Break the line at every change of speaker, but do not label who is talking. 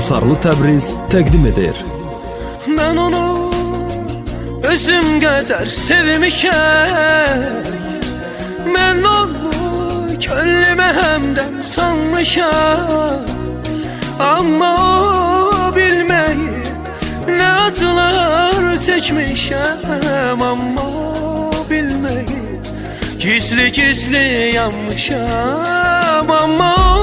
Qusarlı Təbriz təqdim edir.
Ben onu özüm kadar sevmişəm, ben onu könlüme hemdem sanmışam. Amma o bilmeyip ne acılar çekmişəm, amma o bilmeyip gizli gizli yanmışam. Amma